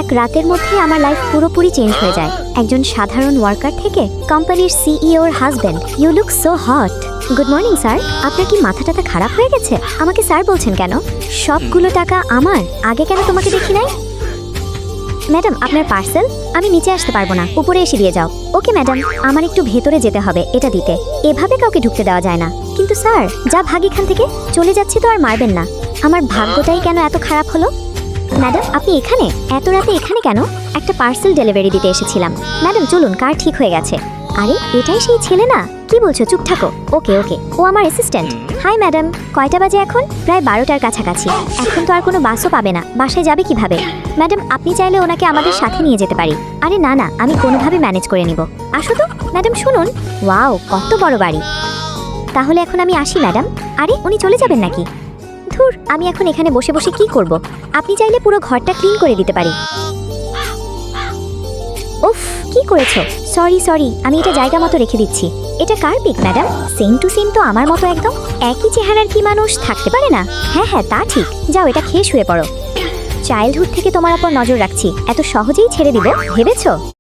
এক রাতের মধ্যে আমার লাইফ পুরোপুরি চেঞ্জ হয়ে যায়। একজন সাধারণ ওয়ার্কার থেকে কোম্পানির সিইওর husband. You look so hot. Good morning sir. আপনার কি মাথা টাথা খারাপ হয়ে গেছে? আমাকে স্যার বলছেন কেন? সবগুলো টাকা আমার, আগে কেন তোমাকে দেখি নাই? ম্যাডাম, আপনার পার্সেল। আমি নিচে আসতে পারবো না, উপরে এসে দিয়ে যাও। ওকে ম্যাডাম, আমার একটু ভেতরে যেতে হবে এটা দিতে। এভাবে কাউকে ঢুকতে দেওয়া যায় না। কিন্তু স্যার, যা ভাগ এখান থেকে। চলে যাচ্ছি তো আর মারবেন না। আমার ভাগ্যটাই কেন এত খারাপ হলো? ম্যাডাম, আপনি এখানে? এত রাতে এখানে কেন? একটা পার্সেল ডেলিভারি দিতে এসেছিলাম। ম্যাডাম চলুন, কার ঠিক হয়ে গেছে। আরে এটাই সেই ছেলে না? কি বলছো? চুপ থাকো। ওকে ওকে, ও আমার অ্যাসিস্ট্যান্ট। হাই ম্যাডাম, কয়টা বাজে এখন? প্রায় 12টার কাছাকাছি। এখন তো আর কোনো বাসও পাবে না, বাসায় যাবে কিভাবে? ম্যাডাম, আপনি চাইলে ওনাকে আমাদের সাথে নিয়ে যেতে পারি। আরে না না, আমি কোনোভাবে ম্যানেজ করে নিব। আসো তো। ম্যাডাম শুনুন। ওয়াও, কত বড় বাড়ি। তাহলে এখন আমি আসি ম্যাডাম। আরে উনি চলে যাবেন নাকি? ধুর, আমি এখন এখানে বসে বসে কি করব? আপনি চাইলে পুরো ঘরটা ক্লিন করে দিতে পারি। উফ, কি করেছো? সরি সরি, আমি এটা জায়গা মতো রেখে দিচ্ছি। এটা কার pic madam? Same to same তো আমার মতো একদম। একই চেহারার কি মানুষ থাকতে পারে না? হ্যাঁ হ্যাঁ, তা ঠিক। যাও, এটা খেয়ে শুয়ে পড়ো। চাইল্ডহুড থেকে তোমার উপর নজর রাখছি, এত সহজেই ছেড়ে দিব ভেবেছো?